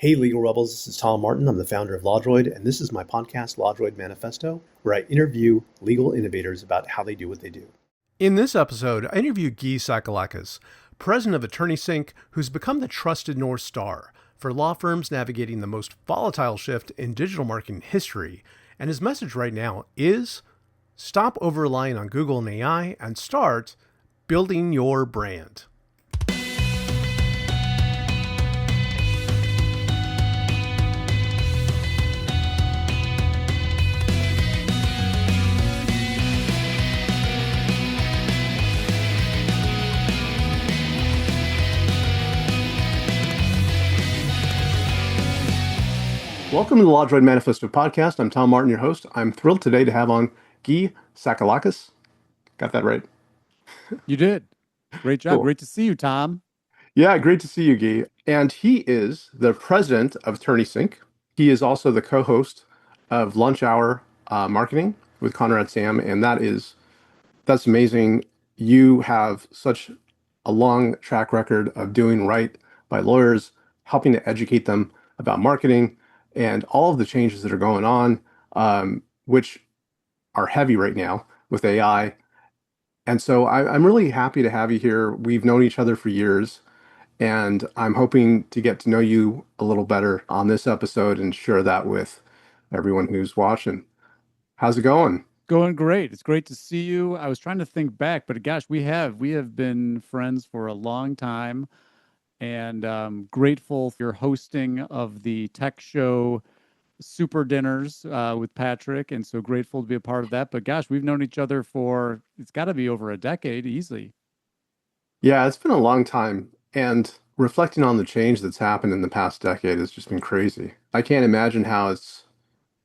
Hey, Legal Rebels, this is Tom Martin. I'm the founder of LawDroid, and this is my podcast, LawDroid Manifesto, where I interview legal innovators about how they do what they do. In this episode, I interview Gyi Tsakalakis, President of AttorneySync, who's become the trusted North Star for law firms navigating the most volatile shift in digital marketing history. And his message right now is stop over-relying on Google and AI and start building your brand. Welcome to the LawDroid Manifesto podcast. I'm Tom Martin, your host. I'm thrilled today to have on Gyi Tsakalakis. Got that right? You did. Great job. Cool. Great to see you, Tom. Yeah, great to see you, Gyi. And he is the president of AttorneySync. He is also the co-host of Lunch Hour Marketing with Conrad Sam, and that's amazing. You have such a long track record of doing right by lawyers, helping to educate them about marketing and all of the changes that are going on, which are heavy right now with AI. And so I'm really happy to have you here. We've known each other for years, and I'm hoping to get to know you a little better on this episode and share that with everyone who's watching. How's it going? Going great. It's great to see you. I was trying to think back, but gosh, we have been friends for a long time, and grateful for your hosting of the tech show Super Dinners with Patrick, and so grateful to be a part of that. But gosh, we've known each other for, it's got to be over a decade easily. Yeah, it's been a long time. And reflecting on the change that's happened in the past decade has just been crazy. I can't imagine how it's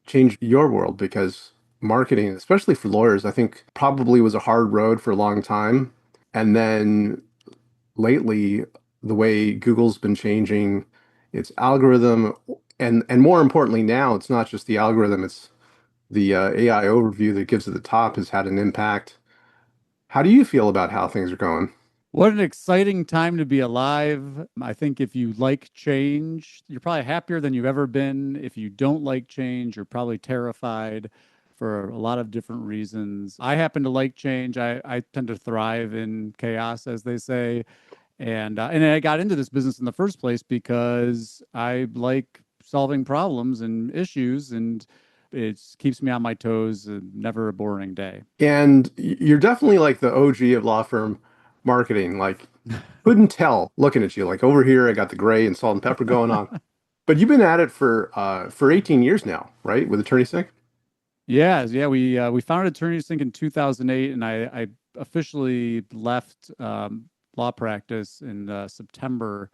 changed your world because marketing, especially for lawyers, I think probably was a hard road for a long time. And then lately, the way Google's been changing its algorithm, and more importantly now, it's not just the algorithm, it's the AI overview that gives at the top has had an impact. How do you feel about how things are going? What an exciting time to be alive. I think if you like change, you're probably happier than you've ever been. If you don't like change, you're probably terrified for a lot of different reasons. I happen to like change. I tend to thrive in chaos, as they say. And I got into this business in the first place because I like solving problems and issues, and it keeps me on my toes, and never a boring day. And you're definitely like the OG of law firm marketing. Like, couldn't tell looking at you. Like over here, I got the gray and salt and pepper going on. But you've been at it for 18 years now, right? With AttorneySync? Yeah. We founded AttorneySync in 2008, and I officially left law practice in September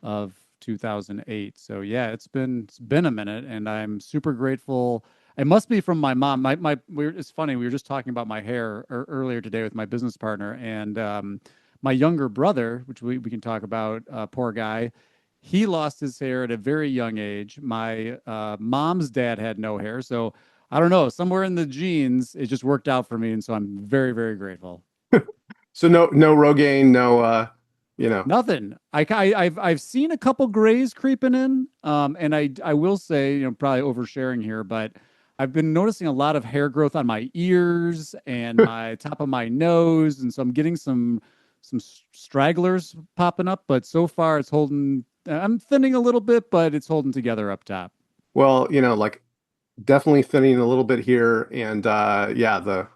of 2008. So yeah, it's been a minute, and I'm super grateful. It must be from my mom. It's funny. We were just talking about my hair earlier today with my business partner, and my younger brother, which we can talk about. Poor guy. He lost his hair at a very young age. My mom's dad had no hair, so I don't know. Somewhere in the genes, it just worked out for me, and so I'm very, very grateful. So no Rogaine, no you know. Nothing. I've seen a couple grays creeping in, and I will say, probably oversharing here, but I've been noticing a lot of hair growth on my ears and my top of my nose, and so I'm getting some stragglers popping up. But so far, it's holding. I'm thinning a little bit, but it's holding together up top. Well, like definitely thinning a little bit here, and yeah, the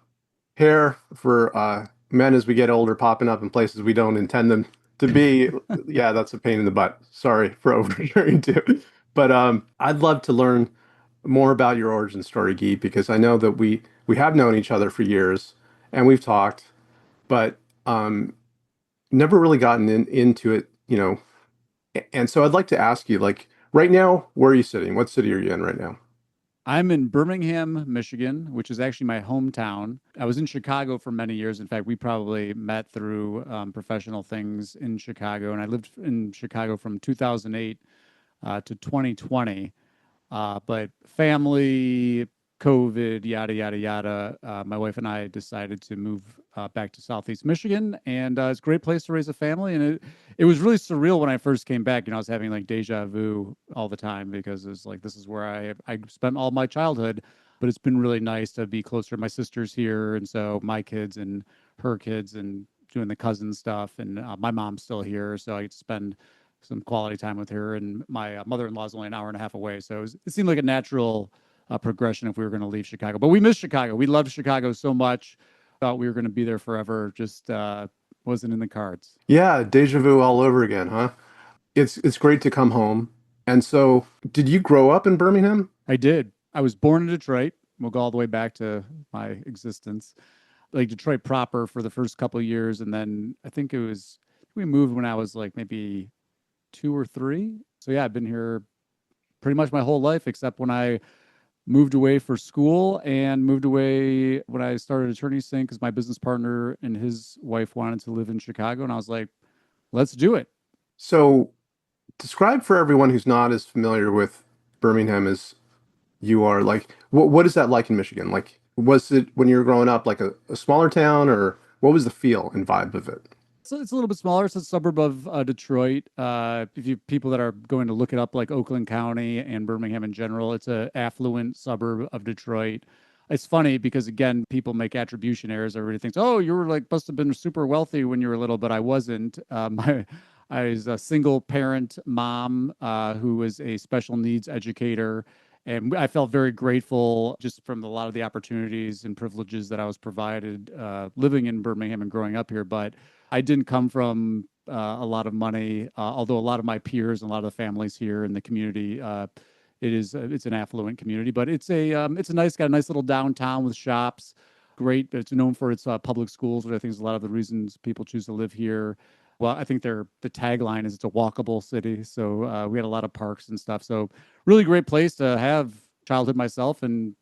hair for men as we get older popping up in places we don't intend them to be. Yeah, that's a pain in the butt. Sorry for oversharing too. But I'd love to learn more about your origin story, Gyi, because I know that we have known each other for years and we've talked, but never really gotten into it, And so I'd like to ask you, like, right now, where are you sitting? What city are you in right now? I'm in Birmingham, Michigan, which is actually my hometown. I was in Chicago for many years. In fact, we probably met through professional things in Chicago, and I lived in Chicago from 2008 to 2020. But family, COVID, yada, yada, yada, my wife and I decided to move back to Southeast Michigan. And it's a great place to raise a family. And it was really surreal when I first came back. I was having like deja vu all the time because it's like, this is where I spent all my childhood. But it's been really nice to be closer. My sister's here. And so my kids and her kids and doing the cousin stuff. And my mom's still here. So I get to spend some quality time with her. And my mother-in-law is only an hour and a half away. So it seemed like a natural progression if we were going to leave Chicago. But we miss Chicago. We loved Chicago so much. Thought we were going to be there forever. Just wasn't in the cards. Yeah, deja vu all over again, huh? It's great to come home. And so, did you grow up in Birmingham? I did. I was born in Detroit. We'll go all the way back to my existence. Like Detroit proper for the first couple of years. And then I think we moved when I was like maybe 2 or 3. So yeah, I've been here pretty much my whole life, except when I moved away for school and moved away when I started AttorneySync because my business partner and his wife wanted to live in Chicago. And I was like, let's do it. So, describe for everyone who's not as familiar with Birmingham as you are, like, what is that like in Michigan? Like, was it when you were growing up like a smaller town, or what was the feel and vibe of it? So it's a little bit smaller. It's a suburb of Detroit. If you people that are going to look it up, like Oakland County and Birmingham in general, it's a affluent suburb of Detroit. It's funny because again, people make attribution errors. Everybody thinks, "Oh, you were like must have been super wealthy when you were little," but I wasn't. I was a single parent mom who was a special needs educator. And I felt very grateful just from a lot of the opportunities and privileges that I was provided living in Birmingham and growing up here. But I didn't come from a lot of money, although a lot of my peers and a lot of the families here in the community, it's an affluent community, but it's a nice, got a nice little downtown with shops. Great. It's known for its public schools, which I think is a lot of the reasons people choose to live here. Well, I think the tagline is it's a walkable city. So we had a lot of parks and stuff. So really great place to have childhood myself, and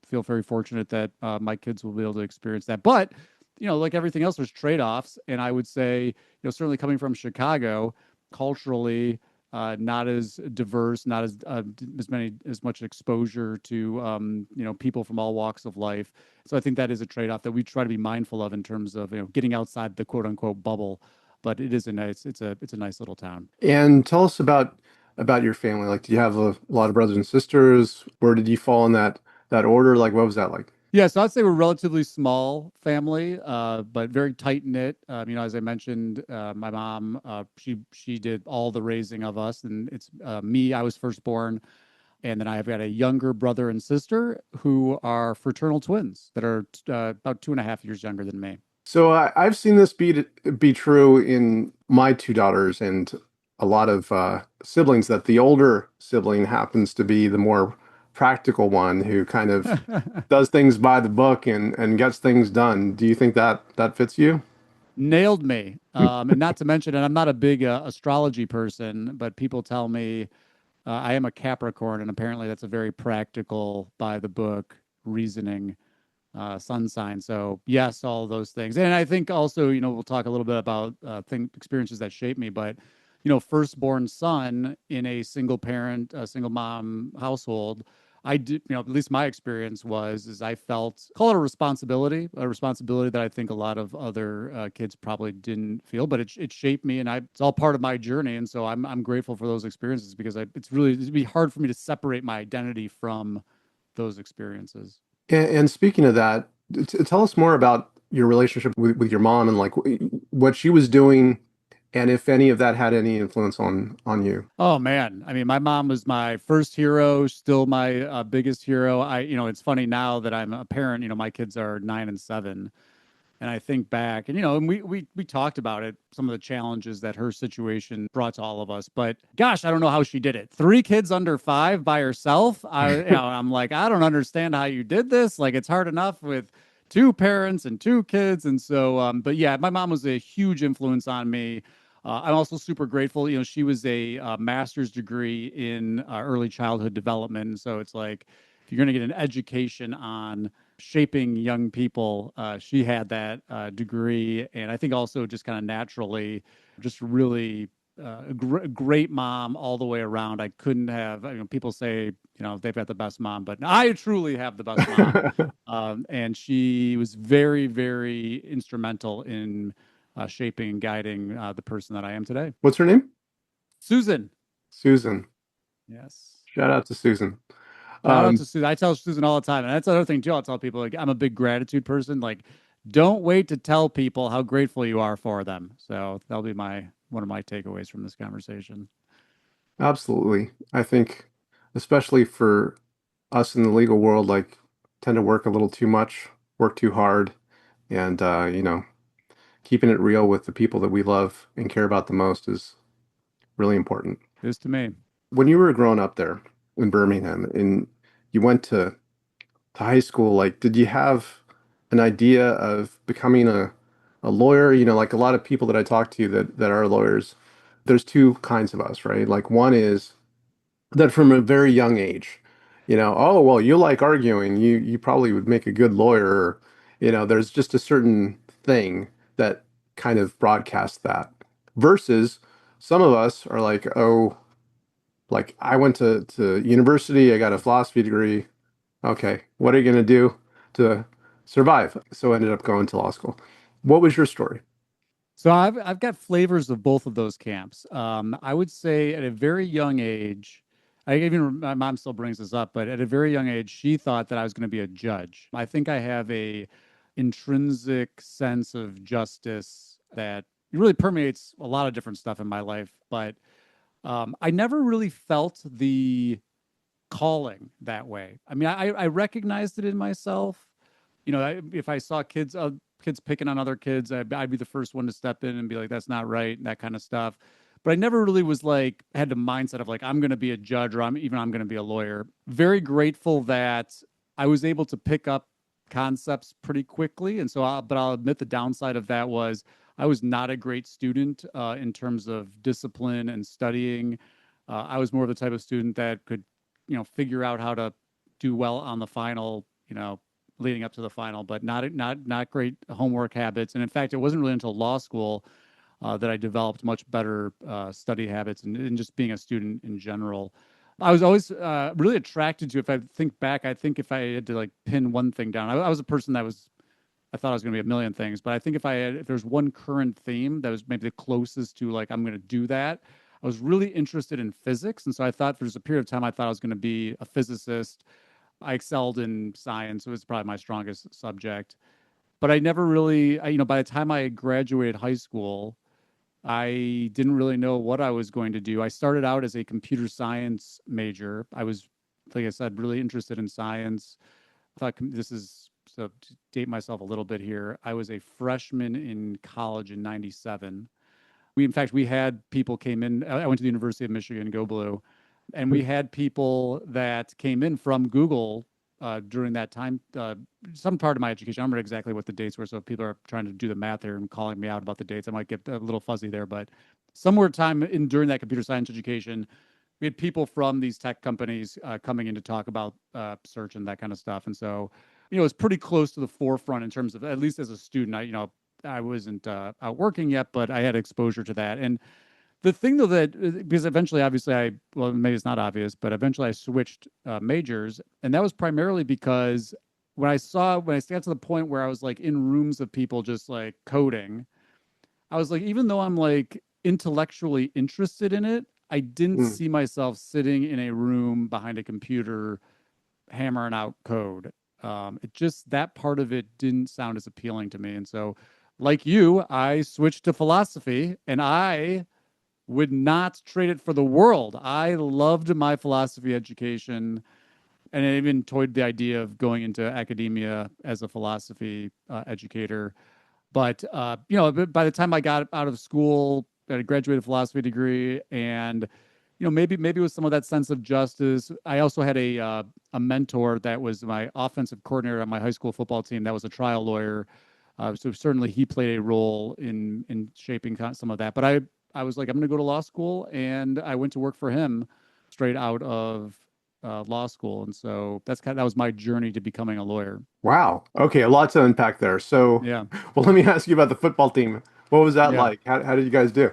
feel very fortunate that my kids will be able to experience that. But like everything else, there's trade-offs, and I would say, certainly coming from Chicago, culturally, not as diverse, not as much exposure to people from all walks of life. So I think that is a trade-off that we try to be mindful of in terms of getting outside the quote unquote bubble. But it is it's a nice little town. And tell us about your family. Like, do you have a lot of brothers and sisters? Where did you fall in that order? Like, what was that like? Yeah, so I'd say we're a relatively small family, but very tight knit. As I mentioned, my mom, she did all the raising of us, and it's me. I was firstborn, and then I've got a younger brother and sister who are fraternal twins that are about 2.5 years younger than me. So I've seen this be true in my two daughters and a lot of siblings, that the older sibling happens to be the more practical one who kind of does things by the book and gets things done. Do you think that fits you? Nailed me. And not to mention, and I'm not a big astrology person, but people tell me I am a Capricorn, and apparently that's a very practical, by the book reasoning sun sign. So yes, all those things. And I think also, we'll talk a little bit about experiences that shape me, but firstborn son in a single parent, single mom household. I did, at least my experience is I felt, call it a responsibility that I think a lot of other kids probably didn't feel, but it shaped me, and it's all part of my journey. And so I'm grateful for those experiences because it'd be hard for me to separate my identity from those experiences. And speaking of that, tell us more about your relationship with your mom and like what she was doing, and if any of that had any influence on you. Oh man, I mean, my mom was my first hero, still my biggest hero. It's funny now that I'm a parent. My kids are 9 and 7, and I think back, and we talked about it, some of the challenges that her situation brought to all of us. But gosh, I don't know how she did it. 3 kids under 5 by herself. I'm like, I don't understand how you did this. Like, it's hard enough with 2 parents and 2 kids, and so. But yeah, my mom was a huge influence on me. I'm also super grateful. She was a master's degree in early childhood development. So it's like, if you're going to get an education on shaping young people, she had that degree. And I think also just kind of naturally, just really great mom all the way around. I couldn't have, people say, they've got the best mom, but I truly have the best mom. And she was very, very instrumental in shaping and guiding the person that I am today. What's her name? Susan. Susan. Yes. Shout out to Susan. Shout out Um, to Susan. I tell Susan all the time. And that's another thing, too. I'll tell people, like, I'm a big gratitude person. Like, don't wait to tell people how grateful you are for them. So that'll be one of my takeaways from this conversation. Absolutely. I think, especially for us in the legal world, like tend to work a little too much, work too hard, and keeping it real with the people that we love and care about the most is really important. It is to me. When you were growing up there in Birmingham and you went to high school, like, did you have an idea of becoming a lawyer? Like a lot of people that I talk to that are lawyers, there's two kinds of us, right? Like one is that from a very young age, oh, well, you like arguing, you probably would make a good lawyer. Or, there's just a certain thing that kind of broadcasts that. Versus some of us are like, oh, like I went to university, I got a philosophy degree. Okay, what are you going to do to survive? So I ended up going to law school. What was your story? So I've got flavors of both of those camps. I would say at a very young age, my mom still brings this up, but at a very young age, she thought that I was going to be a judge. I think I have a intrinsic sense of justice that really permeates a lot of different stuff in my life, but I never really felt the calling that way. I mean, I recognized it in myself. If I saw kids picking on other kids, I'd be the first one to step in and be like, "That's not right," and that kind of stuff. But I never really was like had the mindset of like I'm going to be a judge or I'm going to be a lawyer. Very grateful that I was able to pick up concepts pretty quickly, and so but I'll admit the downside of that was I was not a great student in terms of discipline and studying. I was more of the type of student that could figure out how to do well on the final, leading up to the final, but not great homework habits. And in fact, it wasn't really until law school that I developed much better study habits and just being a student in general. I was always really attracted to, if I think back, I think if I had to like pin one thing down, I was a person I thought I was going to be a million things, but I think if there's one current theme that was maybe the closest to like, I'm going to do that, I was really interested in physics. And so I thought there's a period of time I thought I was going to be a physicist. I excelled in science. It was probably my strongest subject, but I never really, by the time I graduated high school, I didn't really know what I was going to do. I started out as a computer science major. I was, like I said, really interested in science. I thought so to date myself a little bit here, I was a freshman in college in 97. In fact, we had people came in. I went to the University of Michigan, Go Blue, and we had people that came in from Google during that time. Some part of my education, I don't remember exactly what the dates were. So if people are trying to do the math here and calling me out about the dates, I might get a little fuzzy there. But somewhere during that computer science education, we had people from these tech companies coming in to talk about search and that kind of stuff. And so, it was pretty close to the forefront in terms of, at least as a student, I wasn't out working yet, but I had exposure to that. And the thing though because eventually, obviously, well, maybe it's not obvious, but eventually I switched majors, and that was primarily because when I got to the point where I was like in rooms of people just like coding, I was like, even though I'm like intellectually interested in it, I didn't Mm. see myself sitting in a room behind a computer hammering out code. That part of it didn't sound as appealing to me, and so like you, I switched to philosophy, and I would not trade it for the world. I loved my philosophy education, and I even toyed the idea of going into academia as a philosophy educator. But by the time I got out of school, I graduated philosophy degree, and maybe with some of that sense of justice. I also had a mentor that was my offensive coordinator on my high school football team that was a trial lawyer. So certainly he played a role in shaping some of that. But I was like, I'm going to go to law school, and I went to work for him straight out of law school. And so that was my journey to becoming a lawyer. Wow. Okay, a lot to unpack there. So, Yeah. well, let me ask you about the football team. What was that Yeah. like? How did you guys do?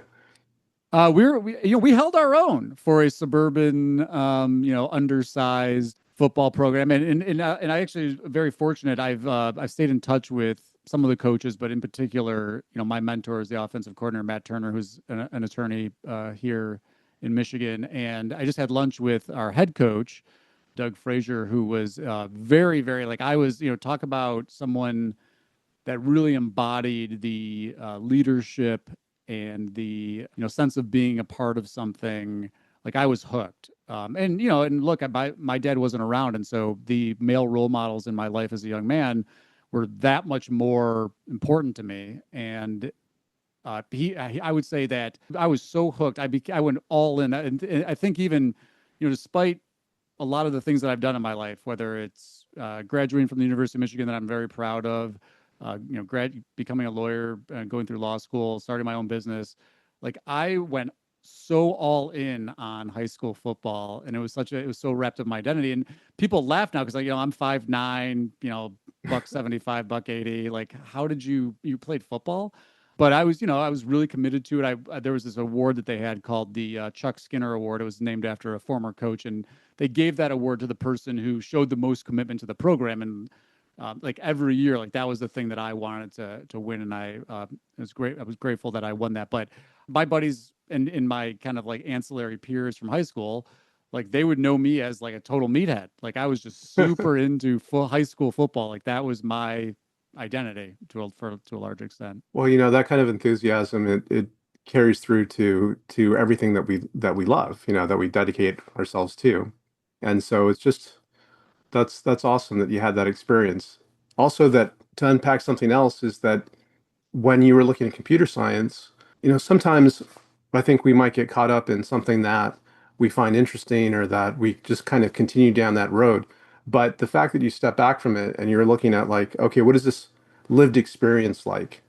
We held our own for a suburban, undersized football program, and I actually very fortunate. I've stayed in touch with some of the coaches, but in particular, my mentor is the offensive coordinator Matt Turner, who's an attorney here in Michigan, and I just had lunch with our head coach Doug Frazier, who was very, very like I was, talk about someone that really embodied the leadership and the sense of being a part of something. Like I was hooked. And look, my dad wasn't around, and so the male role models in my life as a young man were that much more important to me. And I would say that I was so hooked. I went all in, and I think even despite a lot of the things that I've done in my life, whether it's graduating from the University of Michigan that I'm very proud of, becoming a lawyer, going through law school, starting my own business. Like I went so all in on high school football, and it was so wrapped up in my identity. And people laugh now because I'm 5'9", buck 75, buck 80. Like, how did you played football? But I was really committed to it. There was this award that they had called the Chuck Skinner Award. It was named after a former coach, and they gave that award to the person who showed the most commitment to the program. And like every year, like that was the thing that I wanted to win, and it was great. I was grateful that I won that. But my buddies and in my kind of like ancillary peers from high school, like they would know me as like a total meathead. Like I was just super into full high school football. Like that was my identity to a large extent. Well, that kind of enthusiasm, it carries through to everything that we love, that we dedicate ourselves to. And so it's just that's awesome that you had that experience. Also, that to unpack something else is that when you were looking at computer science, sometimes I think we might get caught up in something that we find interesting or that we just kind of continue down that road. But the fact that you step back from it and you're looking at like, okay, what is this lived experience like?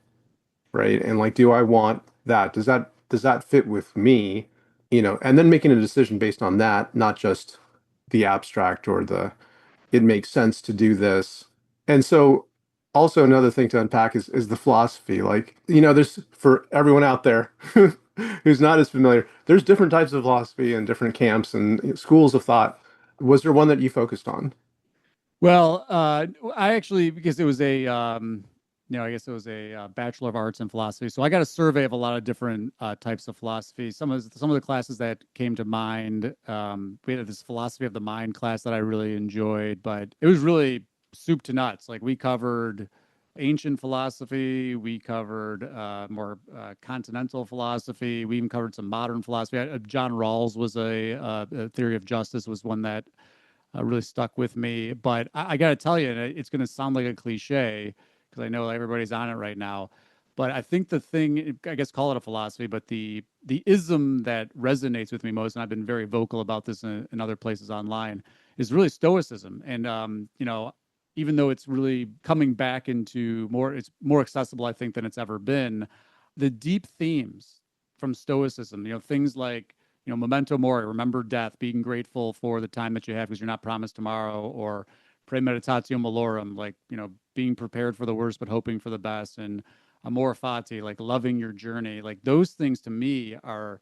Right? And like, do I want that? Does that fit with me? And then making a decision based on that, not just the abstract or the it makes sense to do this. And so also another thing to unpack is the philosophy. Like, there's for everyone out there who's not as familiar, there's different types of philosophy and different camps and schools of thought. Was there one that you focused on? Well, I actually because it was I guess it was a Bachelor of Arts in Philosophy. So I got a survey of a lot of different types of philosophy. Some of the classes that came to mind, we had this philosophy of the mind class that I really enjoyed, but it was really soup to nuts. Like we covered ancient philosophy, we covered more continental philosophy, we even covered some modern philosophy. John Rawls was a theory of justice was one that really stuck with me. But I got to tell you, and it's going to sound like a cliche because I know everybody's on it right now. But I think the thing, I guess, call it a philosophy, but the ism that resonates with me most, and I've been very vocal about this in other places online, is really Stoicism. And even though it's really coming back into it's more accessible, I think, than it's ever been. The deep themes from Stoicism, things like memento mori, remember death, being grateful for the time that you have because you're not promised tomorrow, or premeditatio malorum, like, being prepared for the worst but hoping for the best, and amor fati, like loving your journey. Like those things to me are,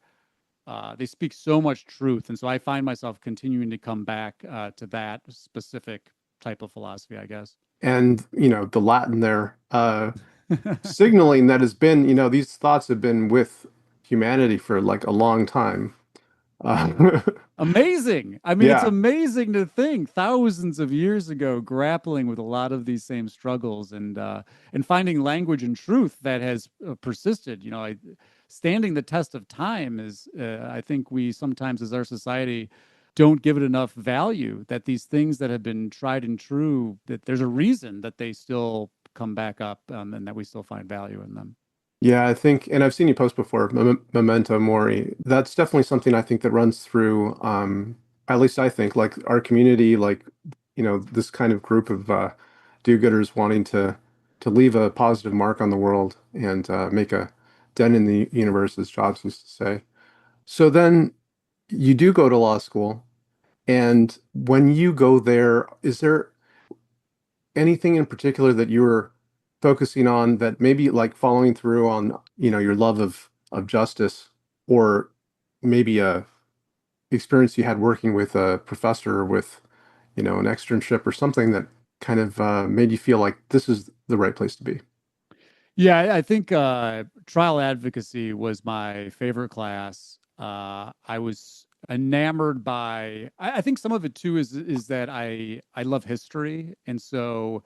they speak so much truth. And so I find myself continuing to come back to that specific type of philosophy, I guess. And, the Latin there, signaling that has been, these thoughts have been with humanity for like a long time. Uh, Amazing. I mean, it's yeah. amazing to think thousands of years ago, grappling with a lot of these same struggles and finding language and truth that has persisted. Standing the test of time is, I think we sometimes, as our society, don't give it enough value. That these things that have been tried and true, that there's a reason that they still come back up, and that we still find value in them. Yeah, I think, and I've seen you post before, Memento Mori. That's definitely something I think that runs through, at least I think, like our community, like, this kind of group of do-gooders wanting to leave a positive mark on the world and make a dent in the universe, as Jobs used to say. So then you do go to law school, and when you go there, is there anything in particular that you were focusing on that maybe like following through on, your love of justice, or maybe a experience you had working with a professor with, an externship or something that kind of made you feel like this is the right place to be? Yeah, I think trial advocacy was my favorite class. I was enamored by. I think some of it too is that I love history, and so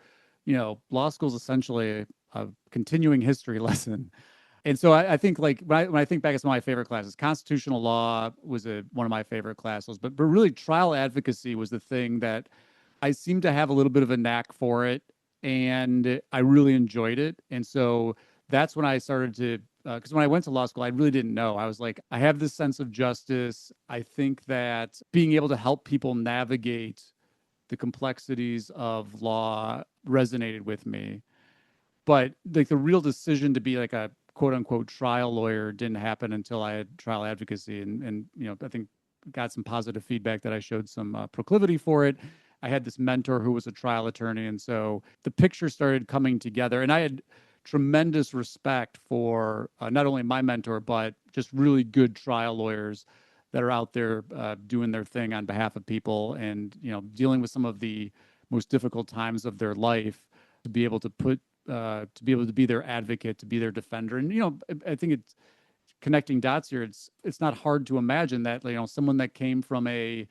law school is essentially a continuing history lesson. And so I think like when I think back at some of my favorite classes, constitutional law was one of my favorite classes, but really trial advocacy was the thing that I seemed to have a little bit of a knack for it, and I really enjoyed it. And so that's when I started to, because when I went to law school, I really didn't know. I was like, I have this sense of justice. I think that being able to help people navigate the complexities of law resonated with me. But like the real decision to be like a quote unquote trial lawyer didn't happen until I had trial advocacy, and I think got some positive feedback that I showed some proclivity for it. I had this mentor who was a trial attorney, and so the picture started coming together. And I had tremendous respect for not only my mentor but just really good trial lawyers that are out there doing their thing on behalf of people, and dealing with some of the most difficult times of their life, to be able to be their advocate, to be their defender. And I think it's connecting dots here. It's not hard to imagine that someone that came from a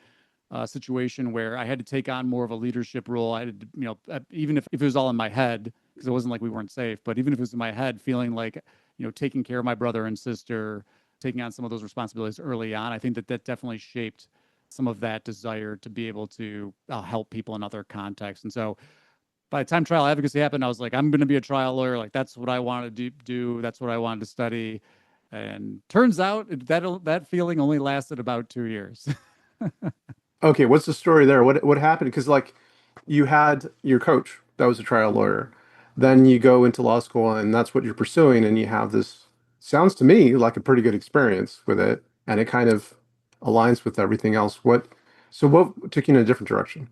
situation where I had to take on more of a leadership role. I had to, even if it was all in my head, because it wasn't like we weren't safe, but even if it was in my head, feeling like taking care of my brother and sister, taking on some of those responsibilities early on, I think that definitely shaped some of that desire to be able to help people in other contexts. And so by the time trial advocacy happened, I was like, I'm going to be a trial lawyer. Like that's what I wanted to do. That's what I wanted to study. And turns out that feeling only lasted about 2 years. Okay, what's the story there? What happened? Because like you had your coach that was a trial lawyer, then you go into law school and that's what you're pursuing, and you have this sounds to me like a pretty good experience with it, and it kind of aligns with everything else. What took you in a different direction?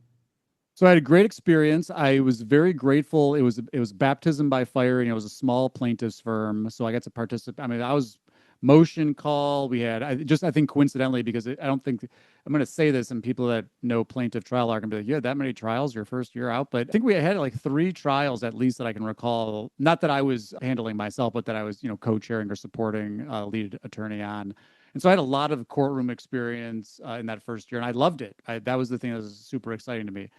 So I had a great experience. I was very grateful. It was baptism by fire, and it was a small plaintiffs firm, so I got to participate. I mean, I was motion call. We had I think coincidentally, because I don't think I'm going to say this, and people that know plaintiff trial are going to be like, "Yeah, that many trials your first year out." But I think we had like 3 trials at least that I can recall. Not that I was handling myself, but that I was co-chairing or supporting lead attorney on. And so I had a lot of courtroom experience in that first year, and I loved it. That was the thing that was super exciting to me.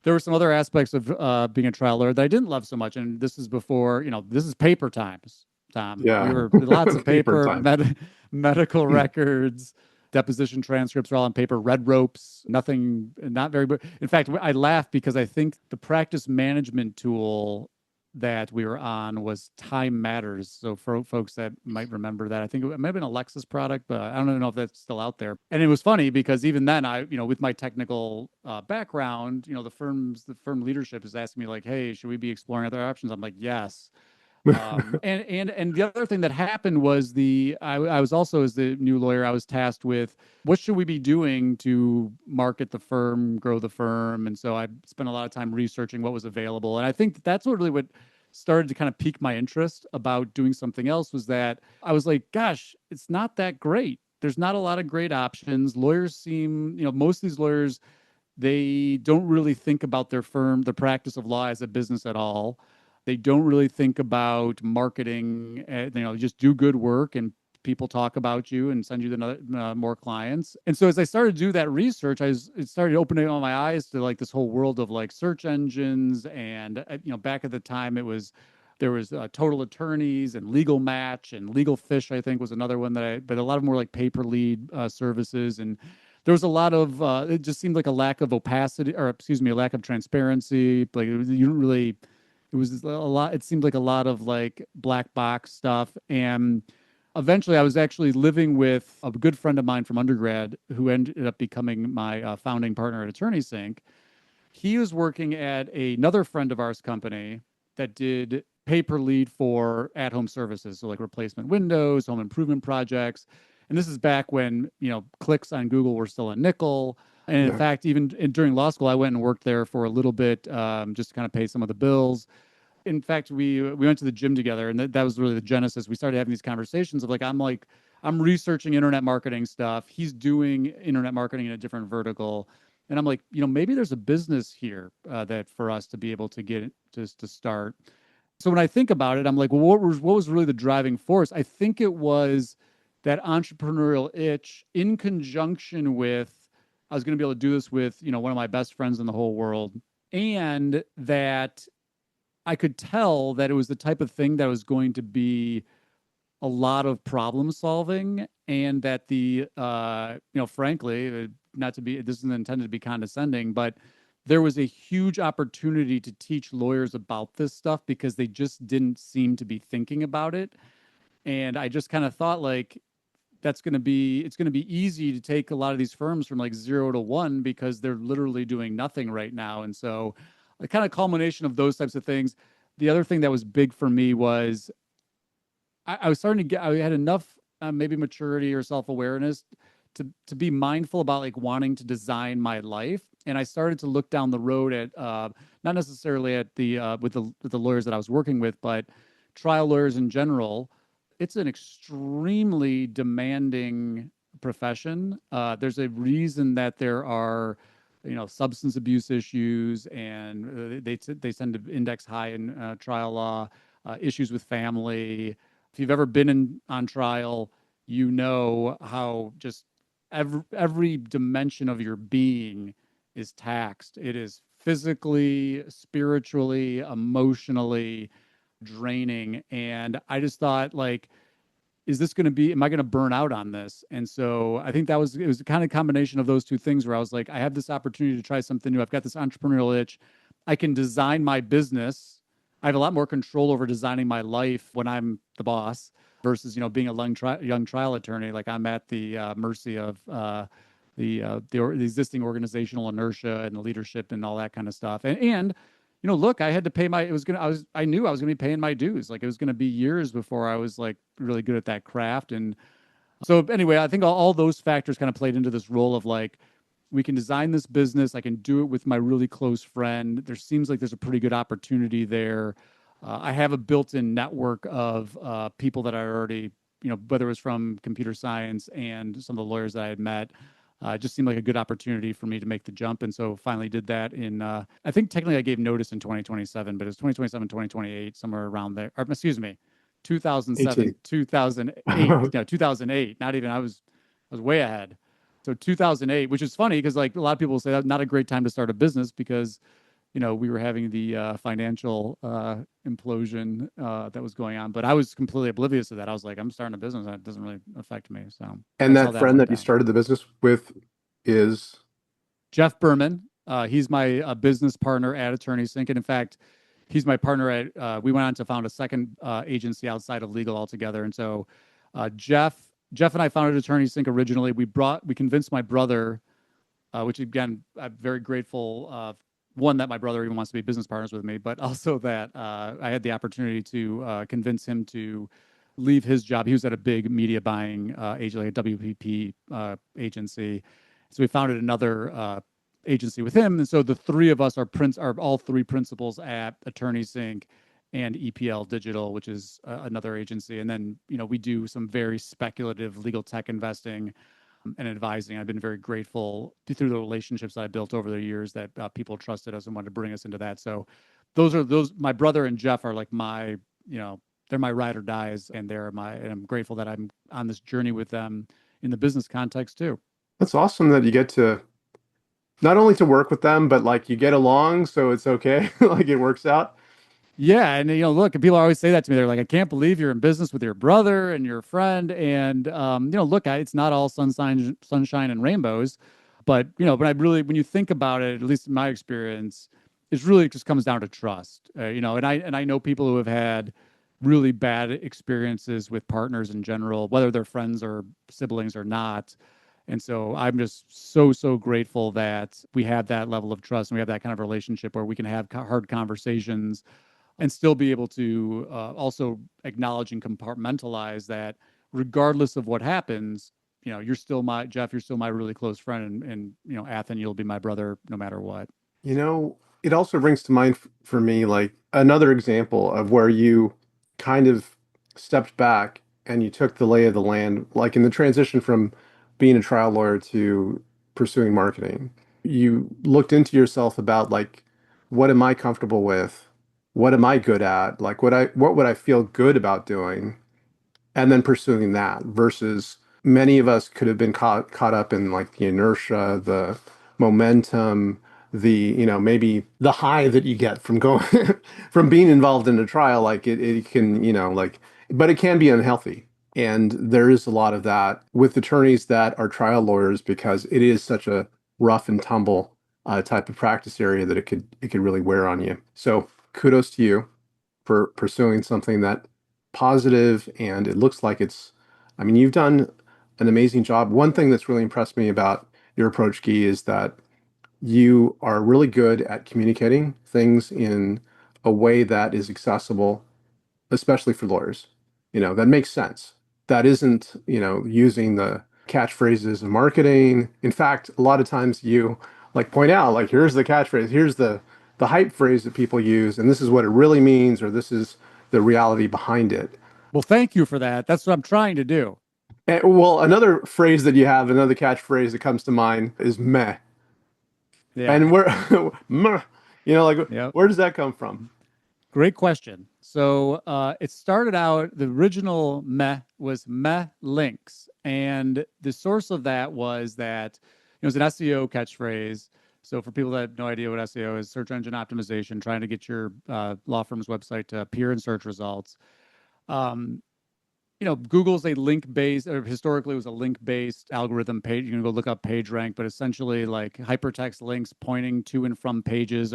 There were some other aspects of being a trial lawyer that I didn't love so much. And this is before, this is paper times, Tom. We Yeah. were lots of Paper paper, time. medical records, deposition transcripts are all on paper, red ropes, nothing, not very. In fact, I laugh because I think the practice management tool that we were on was Time Matters. So for folks that might remember that, I think it might have been a Lexus product, but I don't even know if that's still out there. And it was funny because even then, with my technical background, the firm leadership is asking me like, "Hey, should we be exploring other options?" I'm like, "Yes." And the other thing that happened was I was also, as the new lawyer, I was tasked with what should we be doing to market the firm, grow the firm. And so I spent a lot of time researching what was available. And I think that's what started to kind of pique my interest about doing something else, was that I was like, gosh, it's not that great. There's not a lot of great options. Lawyers seem, most of these lawyers, they don't really think about their firm, the practice of law as a business at all. They don't really think about marketing. Just do good work and people talk about you and send you more clients. And so as I started to do that research, it started opening all my eyes to like this whole world of like search engines. And back at the time, there was Total Attorneys and Legal Match and Legal Fish, I think was another one but a lot of more like pay per lead services. And there was a lot of it just seemed like a lack of opacity, or excuse me, a lack of transparency. Like you didn't really, it was a lot, it seemed like a lot of like black box stuff. And eventually I was actually living with a good friend of mine from undergrad who ended up becoming my founding partner at AttorneySync. He was working at another friend of ours company that did pay per lead for at home services. So like replacement windows, home improvement projects. And this is back when, clicks on Google were still a nickel. And in Yeah. fact, during law school, I went and worked there for a little bit, just to kind of pay some of the bills. In fact, we went to the gym together, and that was really the genesis. We started having these conversations of like, I'm like, I'm researching internet marketing stuff. He's doing internet marketing in a different vertical. And I'm like, maybe there's a business here that for us to be able to get just to start. So when I think about it, I'm like, well, what was really the driving force? I think it was that entrepreneurial itch in conjunction with I was going to be able to do this with, one of my best friends in the whole world, and that I could tell that it was the type of thing that was going to be a lot of problem solving, and that frankly, not to be, this isn't intended to be condescending, but there was a huge opportunity to teach lawyers about this stuff because they just didn't seem to be thinking about it. And I just kind of thought like, it's going to be easy to take a lot of these firms from like 0 to 1 because they're literally doing nothing right now. And so the kind of culmination of those types of things. The other thing that was big for me was I was starting to I had enough maybe maturity or self-awareness to be mindful about like wanting to design my life. And I started to look down the road at not necessarily at the with the lawyers that I was working with, but trial lawyers in general. It's an extremely demanding profession. There's a reason that there are, substance abuse issues, and they tend to index high in trial law, issues with family. If you've ever been on trial, you know how just every dimension of your being is taxed. It is physically, spiritually, emotionally draining. And I just thought like, is this going to be, am I going to burn out on this? And so I think it was a kind of combination of those two things where I was like, I have this opportunity to try something new. I've got this entrepreneurial itch. I can design my business. I have a lot more control over designing my life when I'm the boss versus, being a young trial attorney. Like I'm at the mercy of the existing organizational inertia and the leadership and all that kind of stuff. And look, I had to pay my, it was going to, I knew I was going to be paying my dues. Like it was going to be years before I was like really good at that craft. And so anyway, I think all those factors kind of played into this role of like, we can design this business. I can do it with my really close friend. There seems like there's a pretty good opportunity there. I have a built-in network of people that I already, whether it was from computer science and some of the lawyers that I had met, it just seemed like a good opportunity for me to make the jump. And so finally did that in, I think technically I gave notice in 2027, but it was 2027, 2028, somewhere around there. Or, excuse me, 2007, 18. 2008, 2008, not even, I was way ahead. So 2008, which is funny because like a lot of people say that's not a great time to start a business because, we were having the financial implosion that was going on, but I was completely oblivious to that. I was like, I'm starting a business. That doesn't really affect me. So And that's how that that friend went that you down. started the business with is Jeff Berman. He's my business partner at AttorneySync. And in fact, he's my partner we went on to found a second agency outside of legal altogether. And so Jeff and I founded AttorneySync originally. We convinced my brother, which again, I'm very grateful. One, that my brother even wants to be business partners with me, but also that I had the opportunity to convince him to leave his job. He was at a big media buying agency, like a WPP agency. So we founded another agency with him. And so the three of us are all three principals at AttorneySync and EPL Digital, which is another agency. And then, we do some very speculative legal tech investing and advising. I've been very grateful through the relationships that I built over the years that people trusted us and wanted to bring us into that. So my brother and Jeff are like they're my ride or dies, and and I'm grateful that I'm on this journey with them in the business context too. that's awesome that you get to not only to work with them, but like you get along, so it's okay. Like it works out. Yeah, and look, and people always say that to me. They're like, "I can't believe you're in business with your brother and your friend." And look, it's not all sunshine and rainbows, but but I really, when you think about it, at least in my experience, it really just comes down to trust. And I know people who have had really bad experiences with partners in general, whether they're friends or siblings or not. And so I'm just so grateful that we have that level of trust and we have that kind of relationship where we can have hard conversations and still be able to also acknowledge and compartmentalize that regardless of what happens, you're still Jeff, you're still my really close friend. And Athen, you'll be my brother no matter what. It also brings to mind for me like another example of where you kind of stepped back and you took the lay of the land, like in the transition from being a trial lawyer to pursuing marketing, you looked into yourself about like, what am I comfortable with? What am I good at? Like, what would I feel good about doing? And then pursuing that versus many of us could have been caught up in like the inertia, the momentum, the, maybe the high that you get from going from being involved in a trial. Like it can, like, but it can be unhealthy. And there is a lot of that with attorneys that are trial lawyers because it is such a rough and tumble type of practice area that it could really wear on you. So kudos to you for pursuing something that positive, and it looks like I mean, you've done an amazing job. One thing that's really impressed me about your approach, Gyi, is that you are really good at communicating things in a way that is accessible, especially for lawyers. That makes sense. That isn't, using the catchphrases of marketing. In fact, a lot of times you like point out, like, here's the catchphrase, here's the hype phrase that people use, and this is what it really means, or this is the reality behind it. Well, thank you for that. That's what I'm trying to do. And, well, another phrase that you have, another catchphrase that comes to mind is meh. Yeah. And where, meh, like, Yep. where does that come from? Great question. So it started out, the original meh was meh links. And the source of that was that it was an SEO catchphrase. So for people that have no idea what SEO is, search engine optimization, trying to get your law firm's website to appear in search results. Um, Google's a link-based, or historically it was a link-based algorithm page. You can go look up PageRank, but essentially like hypertext links pointing to and from pages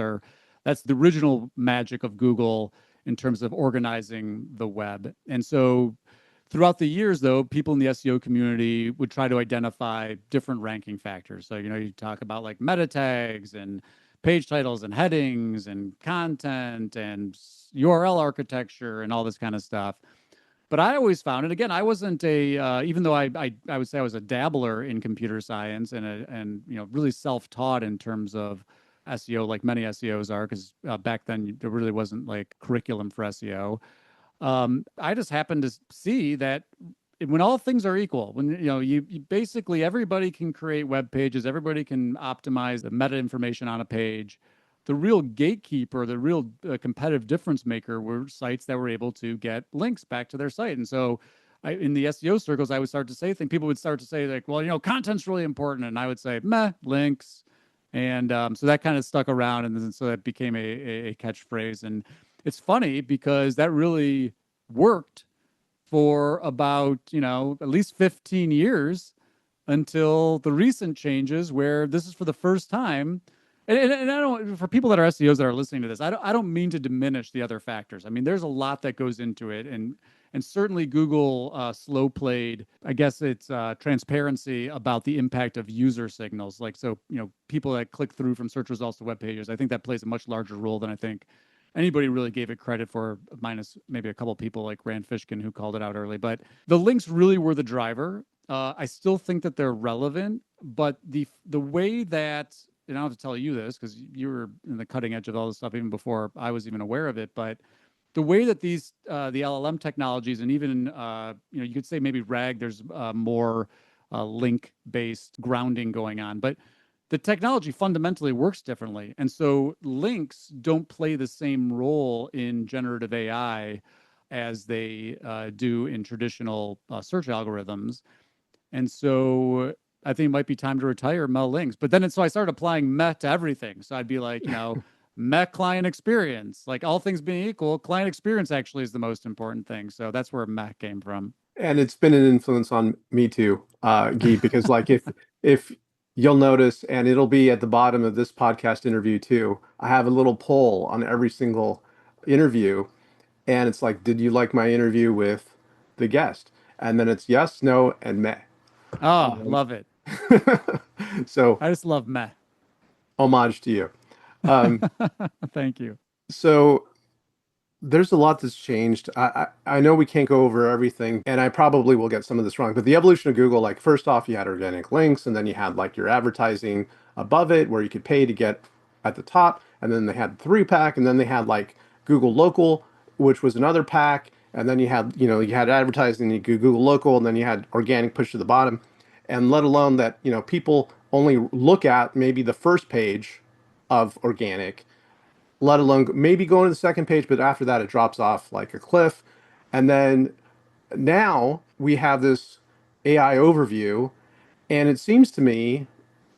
that's the original magic of Google in terms of organizing the web. And so throughout the years, though, people in the SEO community would try to identify different ranking factors. So, you talk about like meta tags and page titles and headings and content and URL architecture and all this kind of stuff. But I always found, and again, I wasn't even though I would say I was a dabbler in computer science and really self-taught in terms of SEO, like many SEOs are, because back then there really wasn't like curriculum for SEO. I just happened to see that when all things are equal, when you basically everybody can create web pages, everybody can optimize the meta information on a page. The real gatekeeper, the real competitive difference maker were sites that were able to get links back to their site. And so in the SEO circles, I would start to say things, people would start to say like, well, content's really important. And I would say, meh, links. And so that kind of stuck around. And then so that became a catchphrase. And it's funny because that really worked for about, at least 15 years until the recent changes where this is for the first time. And I don't, for people that are SEOs that are listening to this, I don't mean to diminish the other factors. I mean, there's a lot that goes into it, and certainly Google slow played. I guess it's transparency about the impact of user signals. Like, so people that click through from search results to web pages. I think that plays a much larger role than I think anybody really gave it credit for, minus maybe a couple of people like Rand Fishkin who called it out early. But the links really were the driver. I still think that they're relevant, but the way that, and I don't have to tell you this because you were in the cutting edge of all this stuff even before I was even aware of it, but the way that these the LLM technologies and even you could say maybe RAG, there's more link based grounding going on, but the technology fundamentally works differently, and so links don't play the same role in generative AI as they do in traditional search algorithms. And so I think it might be time to retire Mel Links. But then so I started applying Meh to everything. So I'd be like, Meh client experience. Like all things being equal, client experience actually is the most important thing. So that's where Meh came from. And it's been an influence on me too, Gyi, because like if you'll notice, and it'll be at the bottom of this podcast interview too, I have a little poll on every single interview, and it's like, did you like my interview with the guest? And then it's yes, no, and meh. Oh, Um, love it. so I just love Meh. homage to you. Um, Thank you. so there's a lot that's changed. I know we can't go over everything, and I probably will get some of this wrong, but the evolution of Google, like first off, you had organic links, and then you had like your advertising above it where you could pay to get at the top, and then they had the three pack, and then they had like Google Local, which was another pack, and then you had advertising, you could Google local, and then you had organic push to the bottom, and let alone that, people only look at maybe the first page of organic, let alone maybe going to the second page, but after that it drops off like a cliff. And then now we have this AI overview, and it seems to me,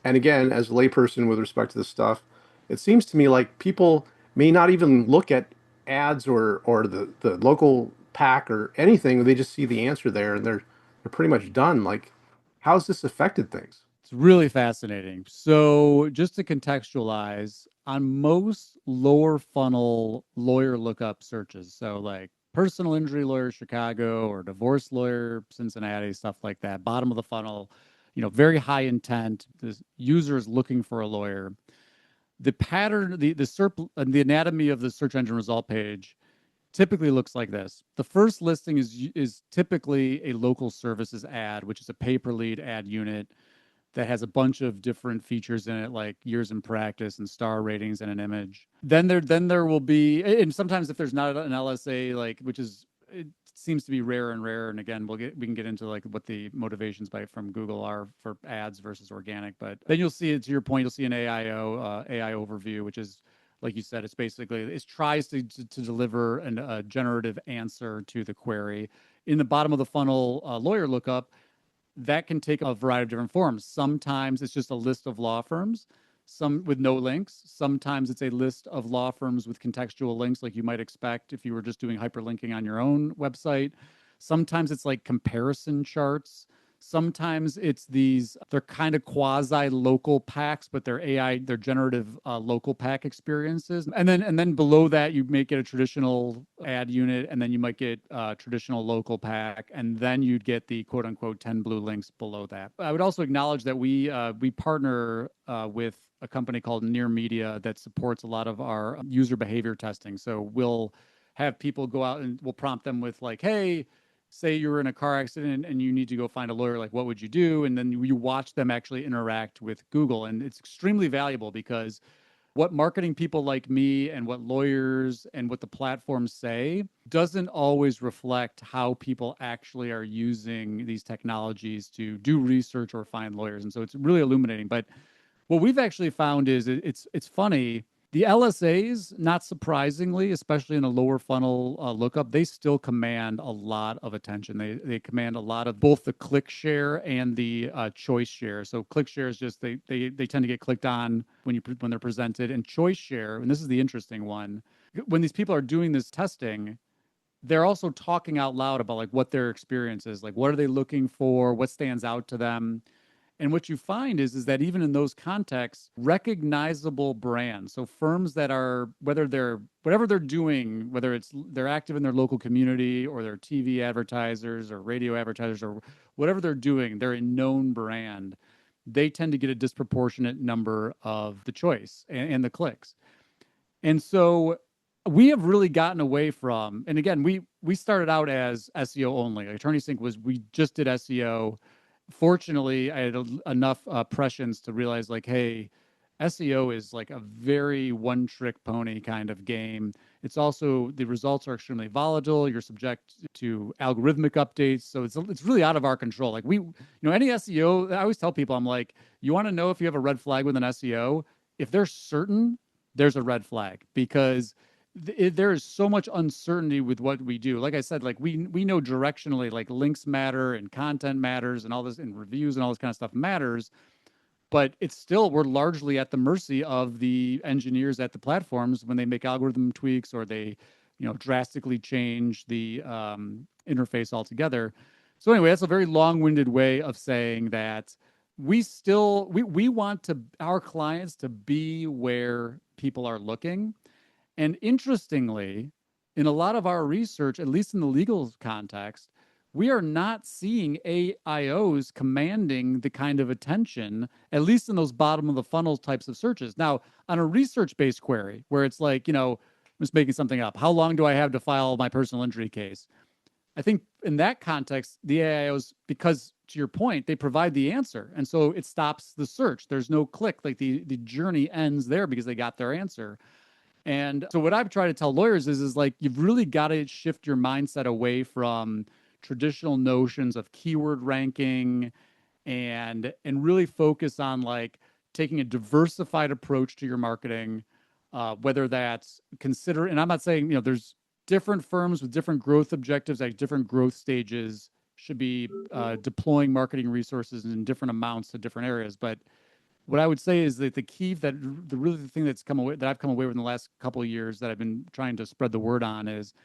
and again, as a layperson with respect to this stuff, it seems to me like people may not even look at ads or the local pack or anything. They just see the answer there and they're pretty much done. Like, how's this affected things? It's really fascinating. So, just to contextualize, on most lower funnel lawyer lookup searches, so like personal injury lawyer Chicago or divorce lawyer Cincinnati, stuff like that, bottom of the funnel, very high intent. The user is looking for a lawyer. The pattern, the anatomy of the search engine result page typically looks like this. The first listing is typically a local services ad, which is a pay per lead ad unit that has a bunch of different features in it, like years in practice and star ratings and an image. Then there will be, and sometimes if there's not an LSA, like, which is, it seems to be rare and rare. And again, we can get into like what the motivations from Google are for ads versus organic. But then you'll see, to your point, you'll see an AI overview, which is, like you said, it tries to deliver a generative answer to the query. In the bottom of the funnel lawyer lookup, that can take a variety of different forms. Sometimes it's just a list of law firms, some with no links. Sometimes it's a list of law firms with contextual links, like you might expect if you were just doing hyperlinking on your own website. Sometimes it's like comparison charts. Sometimes they're kind of quasi local packs, but they're generative local pack experiences. And then below that, you may get a traditional ad unit, and then you might get a traditional local pack, and then you'd get the quote unquote 10 blue links below that. I would also acknowledge that we partner with a company called Near Media that supports a lot of our user behavior testing. So we'll have people go out and we'll prompt them with like, hey, say you were in a car accident and you need to go find a lawyer, like what would you do? And then you watch them actually interact with Google. And it's extremely valuable because what marketing people like me and what lawyers and what the platforms say doesn't always reflect how people actually are using these technologies to do research or find lawyers. And so it's really illuminating. But what we've actually found is it's funny. The LSAs, not surprisingly, especially in a lower funnel lookup, they still command a lot of attention. They command a lot of both the click share and the choice share. So click share is just they tend to get clicked on when they're presented, and choice share, and this is the interesting one, when these people are doing this testing, they're also talking out loud about like what their experience is, like what are they looking for, what stands out to them. And what you find is that even in those contexts, recognizable brands, so firms that are, whatever they're doing, whether it's they're active in their local community or they're TV advertisers or radio advertisers or whatever they're doing, they're a known brand. They tend to get a disproportionate number of the choice and the clicks. And so we have really gotten away from, and again, we started out as SEO only. Like AttorneySync we just did SEO. Fortunately, I had enough prescience to realize like, hey, SEO is like a very one-trick pony kind of game. It's also, the results are extremely volatile. You're subject to algorithmic updates. So it's really out of our control. Like any SEO, I always tell people, I'm like, you want to know if you have a red flag with an SEO? If they're certain, there's a red flag, because there is so much uncertainty with what we do. Like I said, like we know directionally, like links matter and content matters and all this, and reviews and all this kind of stuff matters, but it's still, we're largely at the mercy of the engineers at the platforms when they make algorithm tweaks or they, drastically change the interface altogether. So anyway, that's a very long-winded way of saying that we want our clients to be where people are looking. And interestingly, in a lot of our research, at least in the legal context, we are not seeing AIOs commanding the kind of attention, at least in those bottom of the funnel types of searches. Now, on a research-based query, where it's like, I'm just making something up. How long do I have to file my personal injury case? I think in that context, the AIOs, because to your point, they provide the answer. And so it stops the search. There's no click. Like the journey ends there because they got their answer. And so what I've tried to tell lawyers is like, you've really got to shift your mindset away from traditional notions of keyword ranking and really focus on like taking a diversified approach to your marketing, whether that's consider, and I'm not saying, there's different firms with different growth objectives at different growth stages should be deploying marketing resources in different amounts to different areas. But what I would say is that the key that the thing that's come away that I've come away with in the last couple of years that I've been trying to spread the word on is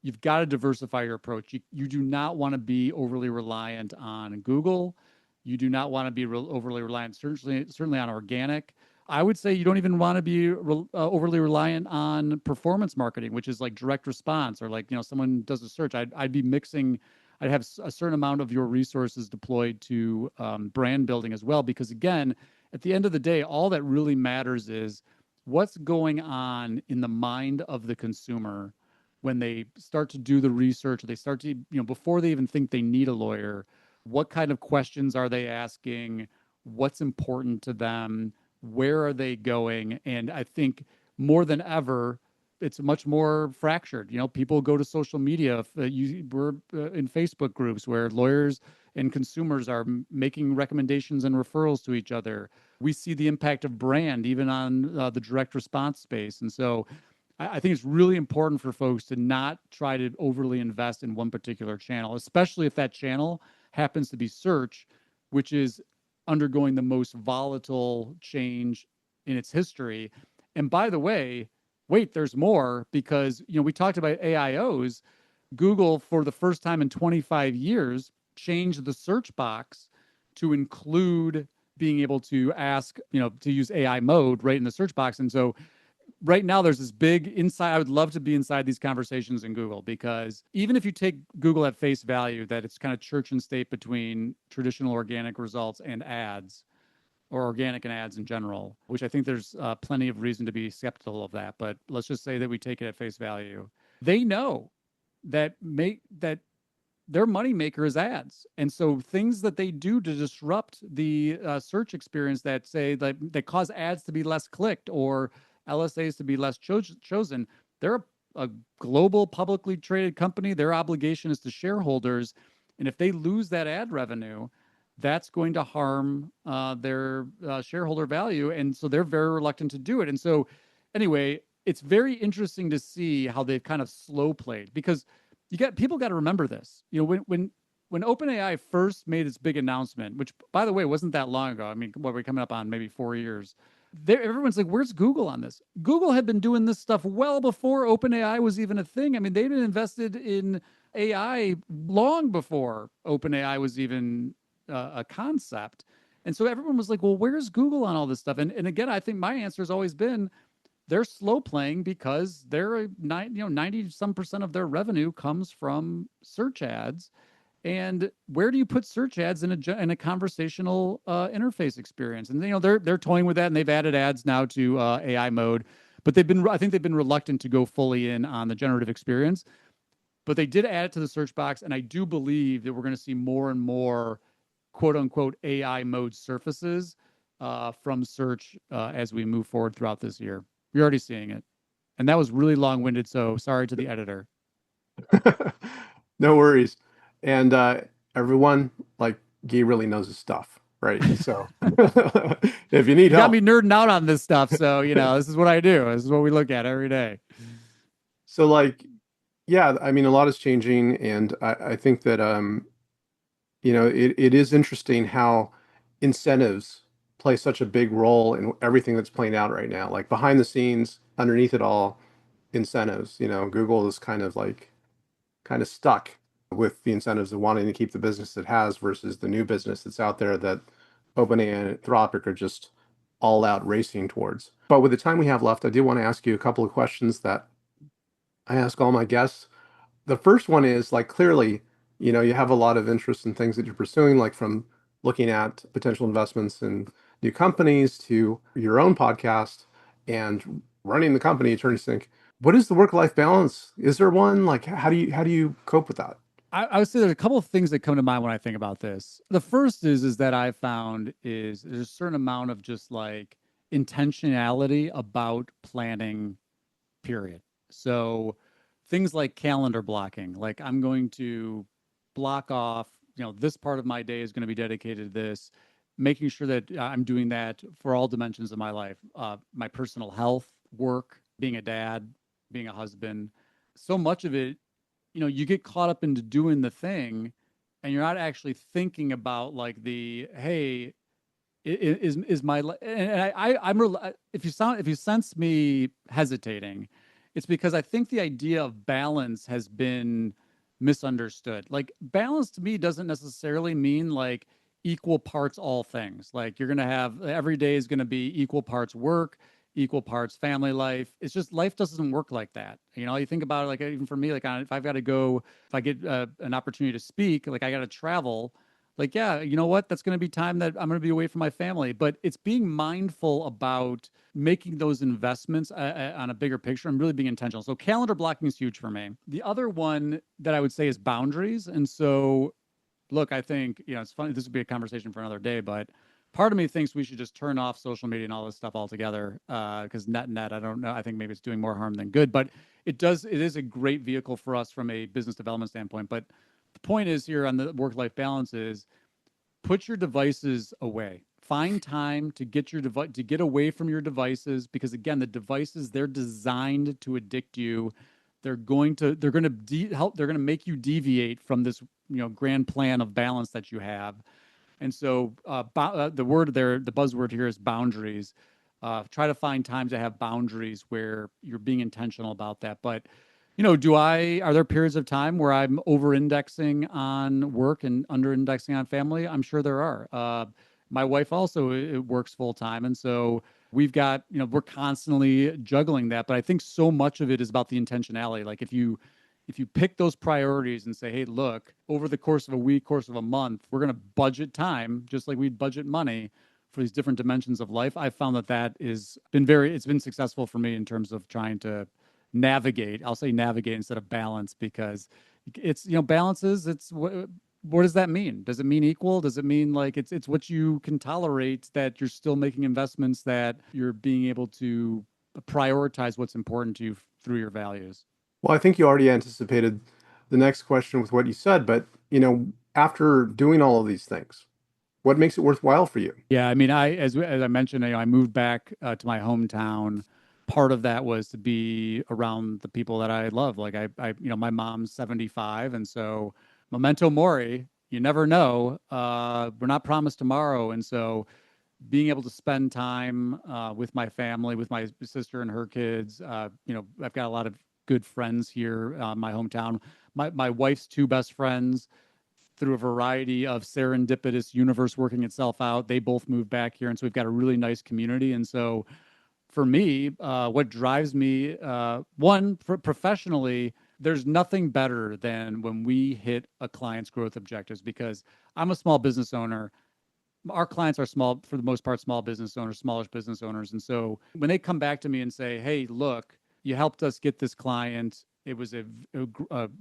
you've got to diversify your approach. You do not want to be overly reliant on Google. You do not want to be overly reliant, certainly on organic. I would say you don't even want to be overly reliant on performance marketing, which is like direct response or like, someone does a search. I'd be mixing. I'd have a certain amount of your resources deployed to brand building as well, because again, at the end of the day, all that really matters is what's going on in the mind of the consumer when they start to do the research, they start to, before they even think they need a lawyer, what kind of questions are they asking? What's important to them? Where are they going? And I think more than ever, it's much more fractured. People go to social media. We're in Facebook groups where lawyers and consumers are making recommendations and referrals to each other. We see the impact of brand even on the direct response space. And so I think it's really important for folks to not try to overly invest in one particular channel, especially if that channel happens to be search, which is undergoing the most volatile change in its history. And by the way, wait, there's more, because we talked about AIOs. Google, for the first time in 25 years, changed the search box to include being able to ask, to use AI mode right in the search box. And so right now there's this big inside. I would love to be inside these conversations in Google, because even if you take Google at face value, that it's kind of church and state between traditional organic results and ads, or organic and ads in general, which I think there's plenty of reason to be skeptical of that. But let's just say that we take it at face value. They know that their moneymaker is ads. And so things that they do to disrupt the search experience that say that cause ads to be less clicked or LSAs to be less chosen, they're a global publicly traded company. Their obligation is to shareholders. And if they lose that ad revenue, that's going to harm their shareholder value. And so they're very reluctant to do it. And so anyway, it's very interesting to see how they've kind of slow played, because people got to remember this. When OpenAI first made its big announcement, which by the way wasn't that long ago. I mean, what we're coming up on maybe 4 years. Everyone's like, where's Google on this? Google had been doing this stuff well before OpenAI was even a thing. I mean, they'd been invested in AI long before OpenAI was even a concept. And so everyone was like, well, where's Google on all this stuff? And again, I think my answer has always been they're slow playing because 90 some percent of their revenue comes from search ads. And where do you put search ads in a conversational interface experience? And they're toying with that, and they've added ads now to AI mode, but I think they've been reluctant to go fully in on the generative experience. But they did add it to the search box, and I do believe that we're going to see more and more quote unquote AI mode surfaces from search as we move forward throughout this year. You're already seeing it, and that was really long-winded. So sorry to the editor. No worries. And everyone, like, Gyi really knows his stuff, right? So if you need You got help. me nerding out on this stuff. So, this is what I do. This is what we look at every day. So like, yeah, I mean, a lot is changing. And I think that, it is interesting how incentives play such a big role in everything that's playing out right now. Like behind the scenes, underneath it all, incentives. Google is kind of stuck with the incentives of wanting to keep the business it has versus the new business that's out there that OpenAI and Anthropic are just all out racing towards. But with the time we have left, I do want to ask you a couple of questions that I ask all my guests. The first one is like, clearly, you have a lot of interest in things that you're pursuing, like from looking at potential investments in new companies to your own podcast and running the company, AttorneySync. What is the work-life balance? Is there one? Like, how do you cope with that? I would say there's a couple of things that come to mind when I think about this. The first is that I found is there's a certain amount of just like intentionality about planning period. So things like calendar blocking, like I'm going to block off, this part of my day is going to be dedicated to this, making sure that I'm doing that for all dimensions of my life, my personal health, work, being a dad, being a husband. So much of it, you get caught up into doing the thing and you're not actually thinking about like hey, is my and I'm if you sense me hesitating, it's because I think the idea of balance has been misunderstood. Like balance to me doesn't necessarily mean like equal parts all things. Like you're gonna have every day is gonna be equal parts work, equal parts family life. It's just life doesn't work like that. You think about it, like even for me, like if I've got to go, if I get an opportunity to speak, like I got to travel, like, yeah, you know what? That's going to be time that I'm going to be away from my family. But it's being mindful about making those investments on a bigger picture and really being intentional. So calendar blocking is huge for me. The other one that I would say is boundaries. And so, look, I think, it's funny. This would be a conversation for another day, but part of me thinks we should just turn off social media and all this stuff altogether. Because net, I don't know. I think maybe it's doing more harm than good, but it is a great vehicle for us from a business development standpoint. But the point is here on the work-life balance is put your devices away. Find time to get to get away from your devices, because again, the devices, they're designed to addict you. They're going to help, they're going to make you deviate from this, grand plan of balance that you have. And so the word there, the buzzword here is boundaries. Try to find time to have boundaries where you're being intentional about that. But are there periods of time where I'm over indexing on work and under indexing on family? I'm sure there are. My wife also works full time. And so we've got, we're constantly juggling that. But I think so much of it is about the intentionality. Like if you pick those priorities and say, hey, look, over the course of a week, course of a month, we're going to budget time, just like we budget money for these different dimensions of life. I've found that it's been successful for me in terms of trying to navigate. I'll say navigate instead of balance, because it's, balances. It's what does that mean? Does it mean equal? Does it mean like it's what you can tolerate, that you're still making investments, that you're being able to prioritize what's important to you through your values? Well, I think you already anticipated the next question with what you said, but after doing all of these things, what makes it worthwhile for you? Yeah, I mean, as I mentioned, I moved back to my hometown. Part of that was to be around the people that I love. Like my mom's 75, and so memento mori. You never know. We're not promised tomorrow, and so being able to spend time with my family, with my sister and her kids. I've got a lot of good friends here, my hometown. My wife's two best friends, through a variety of serendipitous universe working itself out, they both moved back here, and so we've got a really nice community. And so, for me, what drives me, professionally, there's nothing better than when we hit a client's growth objectives, because I'm a small business owner. Our clients are small, for the most part, small business owners, smallish business owners. And so when they come back to me and say, hey, look, you helped us get this client. It was a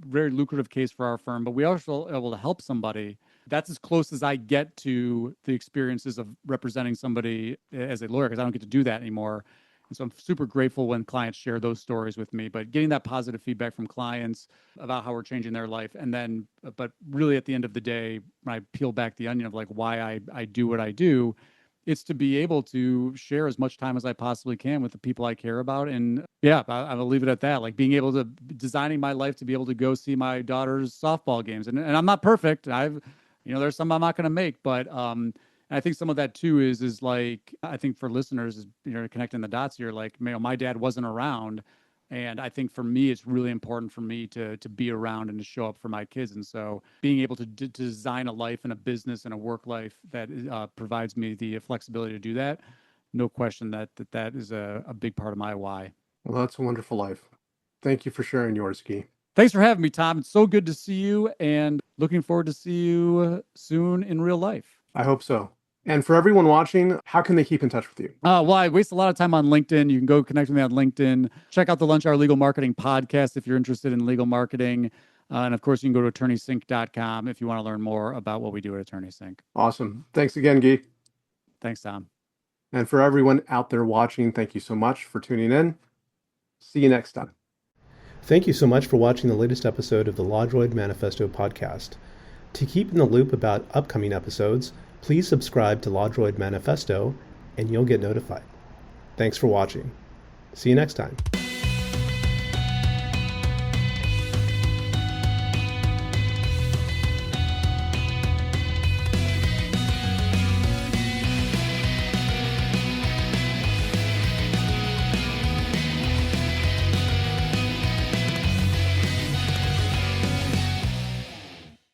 very lucrative case for our firm, but we also were able to help somebody. That's as close as I get to the experiences of representing somebody as a lawyer, because I don't get to do that anymore. And so I'm super grateful when clients share those stories with me. But getting that positive feedback from clients about how we're changing their life, and then, but really at the end of the day, when I peel back the onion of like why I do what I do, it's to be able to share as much time as I possibly can with the people I care about. And yeah, I will leave it at that. Like being able to designing my life to be able to go see my daughter's softball games. And I'm not perfect. There's some I'm not going to make, but and I think some of that too is like, I think for listeners is, connecting the dots here, like, my dad wasn't around. And I think for me, it's really important for me to be around and to show up for my kids. And so being able to design a life and a business and a work life that provides me the flexibility to do that, no question that is a big part of my why. Well, that's a wonderful life. Thank you for sharing yours, Gyi. Thanks for having me, Tom. It's so good to see you, and looking forward to see you soon in real life. I hope so. And for everyone watching, how can they keep in touch with you? Well, I waste a lot of time on LinkedIn. You can go connect with me on LinkedIn. Check out the Lunch Hour Legal Marketing podcast if you're interested in legal marketing. And of course, you can go to attorneysync.com if you want to learn more about what we do at AttorneySync. Awesome. Thanks again, Gyi. Thanks, Tom. And for everyone out there watching, thank you so much for tuning in. See you next time. Thank you so much for watching the latest episode of the LawDroid Manifesto podcast. To keep in the loop about upcoming episodes, please subscribe to LawDroid Manifesto and you'll get notified. Thanks for watching. See you next time.